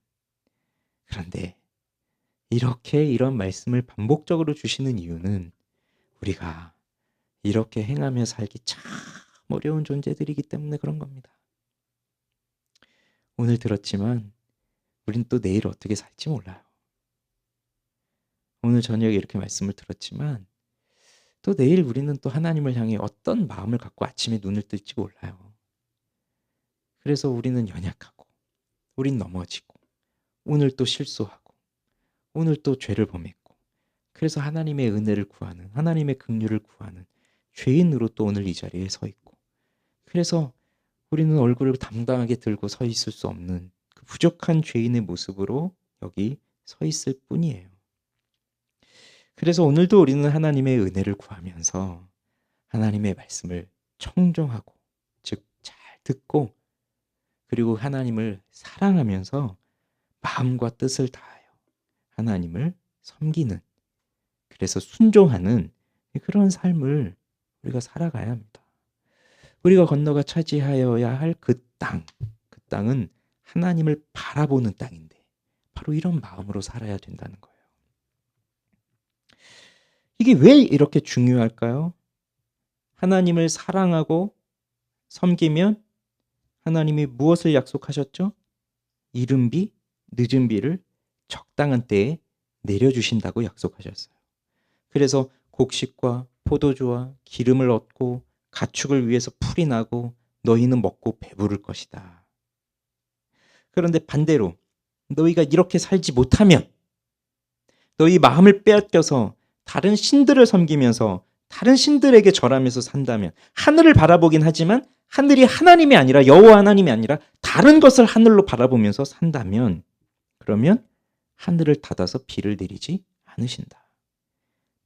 그런데 이렇게 이런 말씀을 반복적으로 주시는 이유는 우리가 이렇게 행하며 살기 참 어려운 존재들이기 때문에 그런 겁니다. 오늘 들었지만 우린 또 내일 어떻게 살지 몰라요. 오늘 저녁에 이렇게 말씀을 들었지만 또 내일 우리는 또 하나님을 향해 어떤 마음을 갖고 아침에 눈을 뜰지 몰라요. 그래서 우리는 연약하고 우린 넘어지고 오늘 또 실수하고 오늘 또 죄를 범했고 그래서 하나님의 은혜를 구하는 하나님의 긍휼을 구하는 죄인으로 또 오늘 이 자리에 서 있고 그래서 우리는 얼굴을 당당하게 들고 서 있을 수 없는 그 부족한 죄인의 모습으로 여기 서 있을 뿐이에요. 그래서 오늘도 우리는 하나님의 은혜를 구하면서 하나님의 말씀을 청종하고 즉 잘 듣고 그리고 하나님을 사랑하면서 마음과 뜻을 다하여 하나님을 섬기는 그래서 순종하는 그런 삶을 우리가 살아가야 합니다. 우리가 건너가 차지하여야 할 그 땅은 하나님을 바라보는 땅인데 바로 이런 마음으로 살아야 된다는 거예요. 이게 왜 이렇게 중요할까요? 하나님을 사랑하고 섬기면 하나님이 무엇을 약속하셨죠? 이른 비, 늦은 비를 적당한 때에 내려주신다고 약속하셨어요. 그래서 곡식과 포도주와 기름을 얻고 가축을 위해서 풀이 나고 너희는 먹고 배부를 것이다. 그런데 반대로 너희가 이렇게 살지 못하면, 너희 마음을 빼앗겨서 다른 신들을 섬기면서 다른 신들에게 절하면서 산다면, 하늘을 바라보긴 하지만 하늘이 하나님이 아니라, 여호와 하나님이 아니라 다른 것을 하늘로 바라보면서 산다면, 그러면 하늘을 닫아서 비를 내리지 않으신다.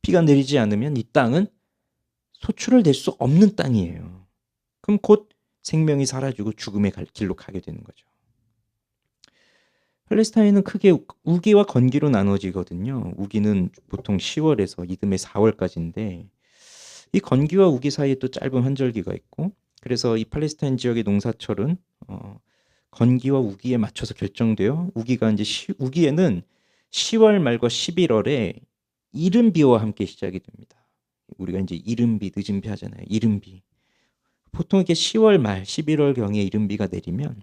비가 내리지 않으면 이 땅은 소출을 낼 수 없는 땅이에요. 그럼 곧 생명이 사라지고 죽음의 길로 가게 되는 거죠. 팔레스타인은 크게 우기와 건기로 나눠지거든요. 우기는 보통 10월에서 이듬해 4월까지인데, 이 건기와 우기 사이에 또 짧은 환절기가 있고, 그래서 이 팔레스타인 지역의 농사철은 건기와 우기에 맞춰서 결정돼요. 우기가 이제 우기에는 10월 말과 11월에 이른비와 함께 시작이 됩니다. 우리가 이제 이른비, 늦은비 하잖아요. 이른비. 보통 이렇게 10월 말, 11월 경에 이른비가 내리면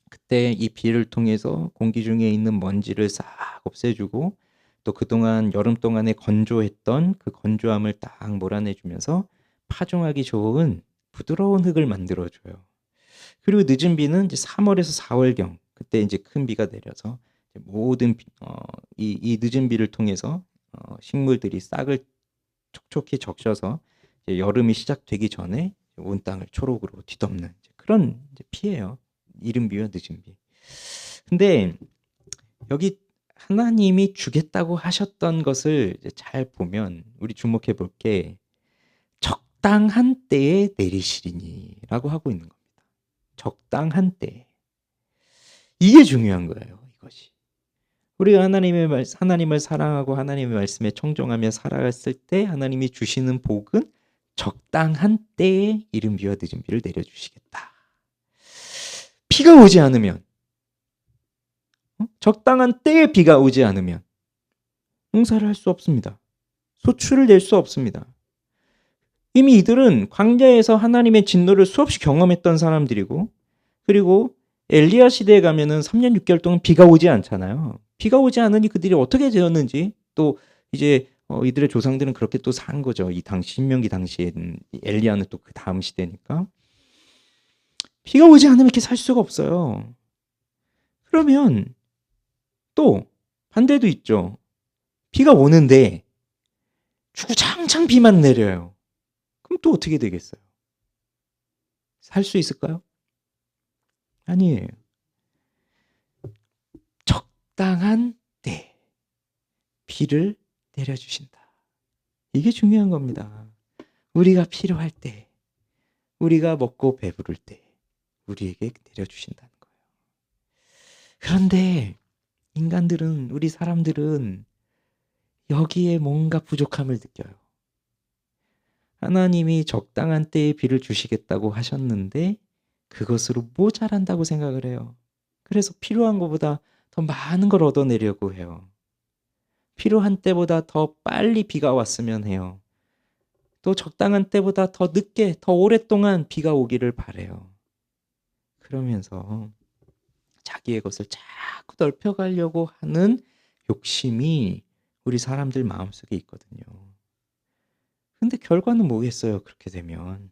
그때 이 비를 통해서 공기 중에 있는 먼지를 싹 없애주고, 또 그동안 여름 동안에 건조했던 그 건조함을 딱 몰아내주면서 파종하기 좋은 부드러운 흙을 만들어줘요. 그리고 늦은 비는 이제 3월에서 4월경, 그때 이제 큰 비가 내려서 모든 이 늦은 비를 통해서 식물들이 싹을 촉촉히 적셔서 이제 여름이 시작되기 전에 온 땅을 초록으로 뒤덮는 그런 피예요. 이른 비와 늦은 비. 근데 여기 하나님이 주겠다고 하셨던 것을 잘 보면 우리 주목해 볼 게 적당한 때에 내리시리니라고 하고 있는 겁니다. 적당한 때. 이게 중요한 거예요. 이것이. 우리가 하나님을 사랑하고 하나님의 말씀에 청종하며 살아갔을 때 하나님이 주시는 복은 적당한 때에 이른 비와 늦은 비를 내려주시겠다. 비가 오지 않으면, 적당한 때에 비가 오지 않으면 농사를 할 수 없습니다. 소출을 낼 수 없습니다. 이미 이들은 광야에서 하나님의 진노를 수없이 경험했던 사람들이고, 그리고 엘리야 시대에 가면은 3년 6개월 동안 비가 오지 않잖아요. 비가 오지 않으니 그들이 어떻게 되었는지, 또 이제 이들의 조상들은 그렇게 또 산 거죠. 이 당시 신명기 당시에는, 엘리야는 또 그 다음 시대니까. 비가 오지 않으면 이렇게 살 수가 없어요. 그러면 또 반대도 있죠. 비가 오는데 주구장창 비만 내려요. 그럼 또 어떻게 되겠어요? 살 수 있을까요? 아니에요. 적당한 때 비를 내려주신다. 이게 중요한 겁니다. 우리가 필요할 때, 우리가 먹고 배부를 때 우리에게 내려주신다는 거예요. 그런데 인간들은, 우리 사람들은 여기에 뭔가 부족함을 느껴요. 하나님이 적당한 때에 비를 주시겠다고 하셨는데 그것으로 모자란다고 생각을 해요. 그래서 필요한 것보다 더 많은 걸 얻어내려고 해요. 필요한 때보다 더 빨리 비가 왔으면 해요. 또 적당한 때보다 더 늦게, 더 오랫동안 비가 오기를 바래요. 그러면서 자기의 것을 자꾸 넓혀가려고 하는 욕심이 우리 사람들 마음속에 있거든요. 근데 결과는 뭐겠어요? 그렇게 되면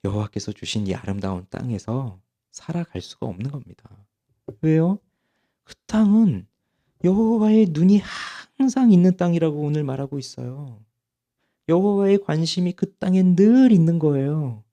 여호와께서 주신 이 아름다운 땅에서 살아갈 수가 없는 겁니다. 왜요? 그 땅은 여호와의 눈이 항상 있는 땅이라고 오늘 말하고 있어요. 여호와의 관심이 그 땅에 늘 있는 거예요.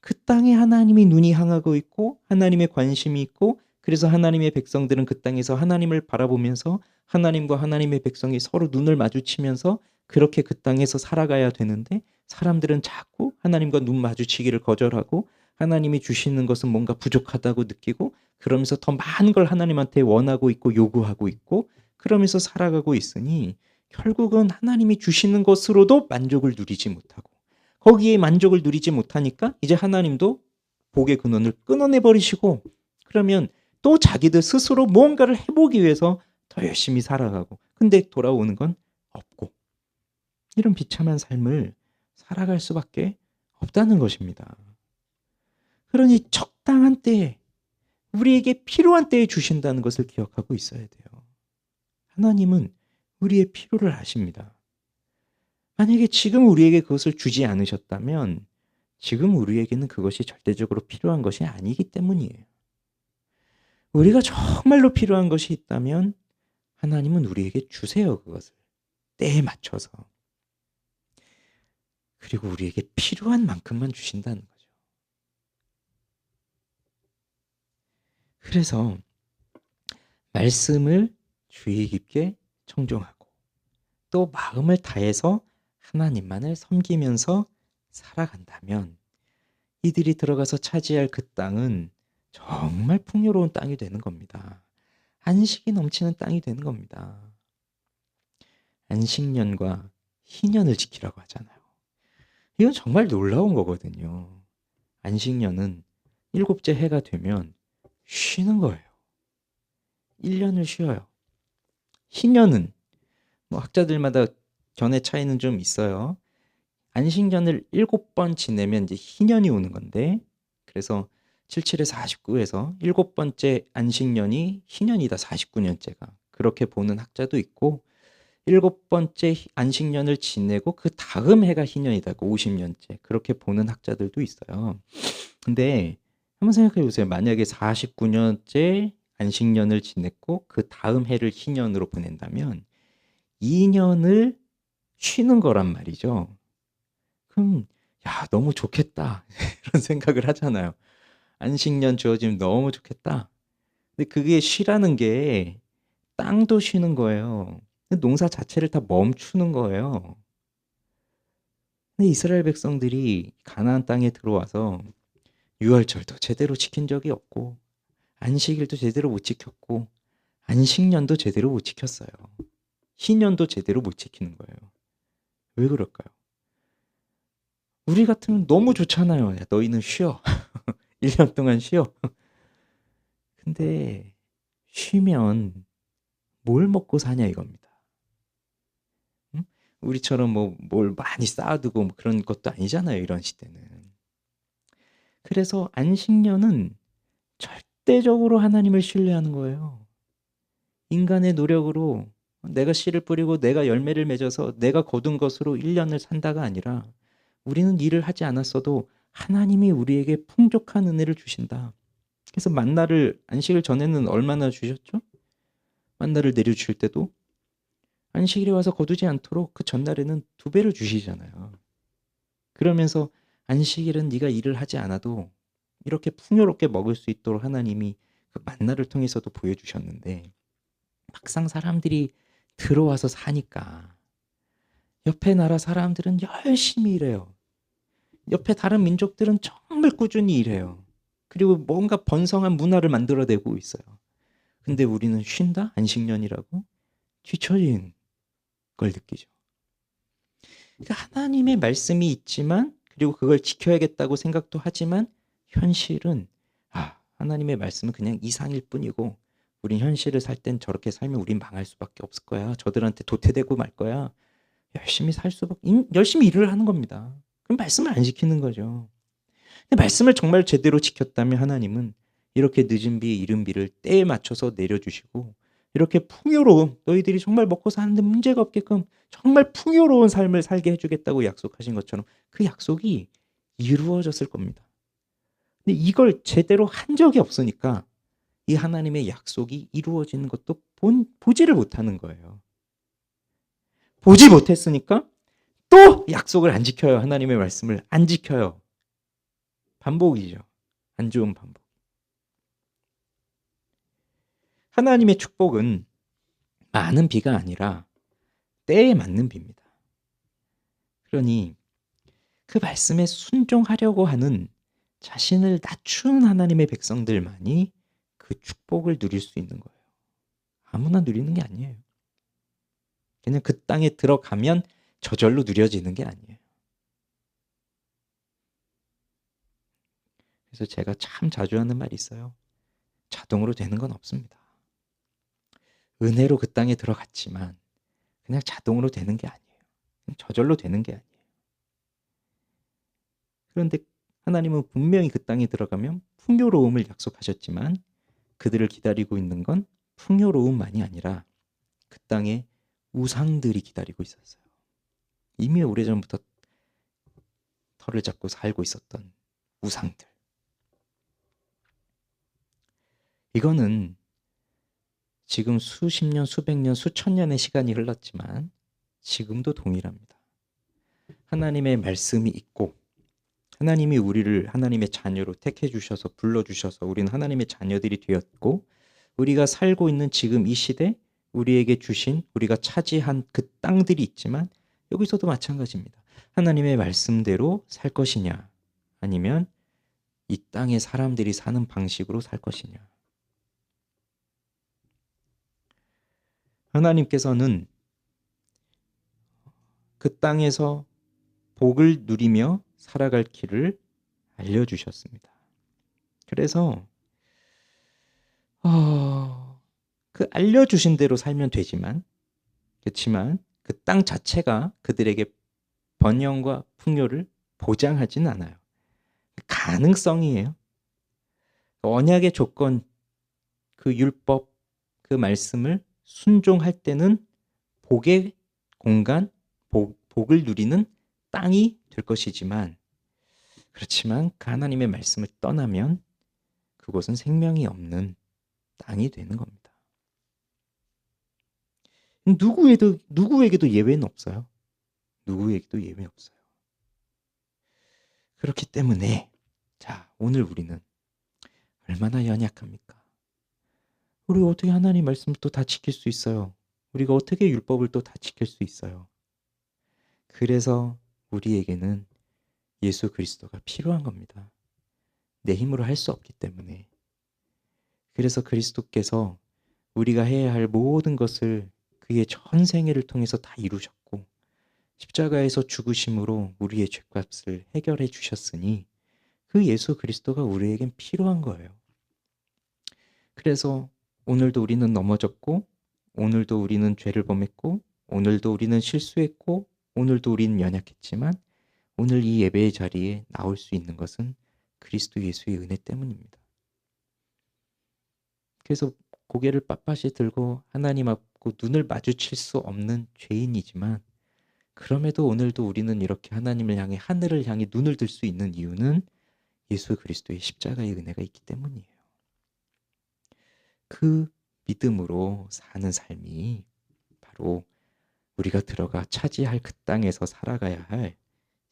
그 땅에 하나님이 눈이 향하고 있고 하나님의 관심이 있고, 그래서 하나님의 백성들은 그 땅에서 하나님을 바라보면서 하나님과 하나님의 백성이 서로 눈을 마주치면서 그렇게 그 땅에서 살아가야 되는데, 사람들은 자꾸 하나님과 눈 마주치기를 거절하고 하나님이 주시는 것은 뭔가 부족하다고 느끼고, 그러면서 더 많은 걸 하나님한테 원하고 있고 요구하고 있고, 그러면서 살아가고 있으니 결국은 하나님이 주시는 것으로도 만족을 누리지 못하고, 거기에 만족을 누리지 못하니까 이제 하나님도 복의 근원을 끊어내 버리시고, 그러면 또 자기들 스스로 무언가를 해보기 위해서 더 열심히 살아가고, 근데 돌아오는 건 없고, 이런 비참한 삶을 살아갈 수밖에 없다는 것입니다. 그러니 적당한 때에, 우리에게 필요한 때에 주신다는 것을 기억하고 있어야 돼요. 하나님은 우리의 필요를 아십니다. 만약에 지금 우리에게 그것을 주지 않으셨다면 지금 우리에게는 그것이 절대적으로 필요한 것이 아니기 때문이에요. 우리가 정말로 필요한 것이 있다면 하나님은 우리에게 주세요, 그것을. 때에 맞춰서. 그리고 우리에게 필요한 만큼만 주신다는 거죠. 그래서 말씀을 주의 깊게 청종하고 또 마음을 다해서 하나님만을 섬기면서 살아간다면 이들이 들어가서 차지할 그 땅은 정말 풍요로운 땅이 되는 겁니다. 안식이 넘치는 땅이 되는 겁니다. 안식년과 희년을 지키라고 하잖아요. 이건 정말 놀라운 거거든요. 안식년은 일곱째 해가 되면 쉬는 거예요. 1년을 쉬어요. 희년은 뭐 학자들마다 견해 차이는 좀 있어요. 안식년을 7번 지내면 이제 희년이 오는 건데, 그래서 77에 49에서 7번째 안식년이 희년이다, 49년째가. 그렇게 보는 학자도 있고, 7번째 안식년을 지내고 그 다음 해가 희년이다, 50년째. 그렇게 보는 학자들도 있어요. 근데 한번 생각해 보세요. 만약에 49년째 안식년을 지냈고 그 다음 해를 희년으로 보낸다면 2년을 쉬는 거란 말이죠. 그럼 야, 너무 좋겠다. 이런 생각을 하잖아요. 안식년 주어지면 너무 좋겠다. 근데 그게 쉬라는 게 땅도 쉬는 거예요. 농사 자체를 다 멈추는 거예요. 근데 이스라엘 백성들이 가나안 땅에 들어와서 유월절도 제대로 지킨 적이 없고 안식일도 제대로 못 지켰고 안식년도 제대로 못 지켰어요. 희년도 제대로 못 지키는 거예요. 왜 그럴까요? 우리 같으면 너무 좋잖아요. 야, 너희는 쉬어. 1년 동안 쉬어. 근데 쉬면 뭘 먹고 사냐 이겁니다. 응? 우리처럼 뭐 뭘 많이 쌓아두고 뭐 그런 것도 아니잖아요. 이런 시대는. 그래서 안식년은 절대적으로 하나님을 신뢰하는 거예요. 인간의 노력으로 내가 씨를 뿌리고 내가 열매를 맺어서 내가 거둔 것으로 1년을 산다가 아니라 우리는 일을 하지 않았어도 하나님이 우리에게 풍족한 은혜를 주신다. 그래서 만나를 안식일 전에는 얼마나 주셨죠? 만나를 내려주실 때도 안식일에 와서 거두지 않도록 그 전날에는 2배를 주시잖아요. 그러면서 안식일은 네가 일을 하지 않아도 이렇게 풍요롭게 먹을 수 있도록 하나님이 그 만나를 통해서도 보여주셨는데 막상 사람들이 들어와서 사니까 옆에 나라 사람들은 열심히 일해요. 옆에 다른 민족들은 정말 꾸준히 일해요. 그리고 뭔가 번성한 문화를 만들어내고 있어요. 근데 우리는 쉰다? 안식년이라고? 뒤처진 걸 느끼죠. 그러니까 하나님의 말씀이 있지만 그리고 그걸 지켜야겠다고 생각도 하지만 현실은 하나님의 말씀은 그냥 이상일 뿐이고 우린 현실을 살 땐 저렇게 살면 우린 망할 수밖에 없을 거야. 저들한테 도태되고 말 거야. 열심히 살 수밖에 열심히 일을 하는 겁니다. 그럼 말씀을 안 지키는 거죠. 근데 말씀을 정말 제대로 지켰다면 하나님은 이렇게 늦은 비, 이른 비를 때에 맞춰서 내려주시고 이렇게 풍요로운 너희들이 정말 먹고 사는데 문제가 없게끔 정말 풍요로운 삶을 살게 해주겠다고 약속하신 것처럼 그 약속이 이루어졌을 겁니다. 근데 이걸 제대로 한 적이 없으니까 이 하나님의 약속이 이루어지는 것도 보지를 못하는 거예요. 보지 못했으니까 또 약속을 안 지켜요. 하나님의 말씀을 안 지켜요. 반복이죠. 안 좋은 반복. 하나님의 축복은 많은 비가 아니라 때에 맞는 비입니다. 그러니 그 말씀에 순종하려고 하는 자신을 낮춘 하나님의 백성들만이 그 축복을 누릴 수 있는 거예요. 아무나 누리는 게 아니에요. 그냥 그 땅에 들어가면 저절로 누려지는 게 아니에요. 그래서 제가 참 자주 하는 말이 있어요. 자동으로 되는 건 없습니다. 은혜로 그 땅에 들어갔지만 그냥 자동으로 되는 게 아니에요. 저절로 되는 게 아니에요. 그런데 하나님은 분명히 그 땅에 들어가면 풍요로움을 약속하셨지만 그들을 기다리고 있는 건 풍요로움만이 아니라 그 땅에 우상들이 기다리고 있었어요. 이미 오래전부터 털을 잡고 살고 있었던 우상들. 이거는 지금 수십 년, 수백 년, 수천 년의 시간이 흘렀지만 지금도 동일합니다. 하나님의 말씀이 있고 하나님이 우리를 하나님의 자녀로 택해 주셔서 불러주셔서 우리는 하나님의 자녀들이 되었고 우리가 살고 있는 지금 이 시대 우리에게 주신 우리가 차지한 그 땅들이 있지만 여기서도 마찬가지입니다. 하나님의 말씀대로 살 것이냐 아니면 이 땅의 사람들이 사는 방식으로 살 것이냐. 하나님께서는 그 땅에서 복을 누리며 살아갈 길을 알려주셨습니다. 그래서 그 알려주신 대로 살면 되지만 그렇지만 그 땅 자체가 그들에게 번영과 풍요를 보장하진 않아요. 가능성이에요. 언약의 조건, 그 율법, 그 말씀을 순종할 때는 복의 공간, 복을 누리는 땅이 될 것이지만 그렇지만 그 하나님의 말씀을 떠나면 그곳은 생명이 없는 땅이 되는 겁니다. 누구에게도 예외는 없어요. 누구에게도 예외 없어요. 그렇기 때문에 자, 오늘 우리는 얼마나 연약합니까? 우리가 어떻게 하나님 말씀을 또 다 지킬 수 있어요? 우리가 어떻게 율법을 또 다 지킬 수 있어요? 그래서 우리에게는 예수 그리스도가 필요한 겁니다. 내 힘으로 할 수 없기 때문에. 그래서 그리스도께서 우리가 해야 할 모든 것을 그의 전 생애를 통해서 다 이루셨고 십자가에서 죽으심으로 우리의 죄값을 해결해 주셨으니 그 예수 그리스도가 우리에겐 필요한 거예요. 그래서 오늘도 우리는 넘어졌고 오늘도 우리는 죄를 범했고 오늘도 우리는 실수했고 오늘도 우리는 연약했지만 오늘 이 예배의 자리에 나올 수 있는 것은 그리스도 예수의 은혜 때문입니다. 그래서 고개를 빳빳이 들고 하나님 앞고 눈을 마주칠 수 없는 죄인이지만 그럼에도 오늘도 우리는 이렇게 하나님을 향해 하늘을 향해 눈을 들 수 있는 이유는 예수 그리스도의 십자가의 은혜가 있기 때문이에요. 그 믿음으로 사는 삶이 바로 우리가 들어가 차지할 그 땅에서 살아가야 할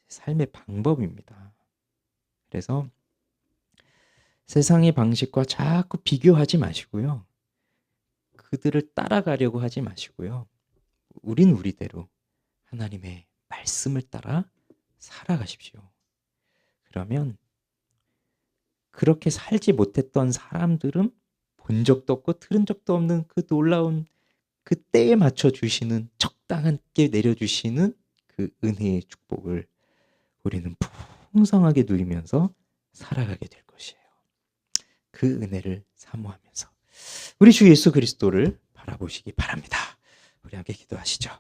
삶의 방법입니다. 그래서 세상의 방식과 자꾸 비교하지 마시고요. 그들을 따라가려고 하지 마시고요. 우린 우리대로 하나님의 말씀을 따라 살아가십시오. 그러면 그렇게 살지 못했던 사람들은 본 적도 없고 들은 적도 없는 그 놀라운 그 때에 맞춰 주시는 적당한 게 내려주시는 그 은혜의 축복을 우리는 풍성하게 누리면서 살아가게 될 것이에요. 그 은혜를 사모하면서 우리 주 예수 그리스도를 바라보시기 바랍니다. 우리 함께 기도하시죠.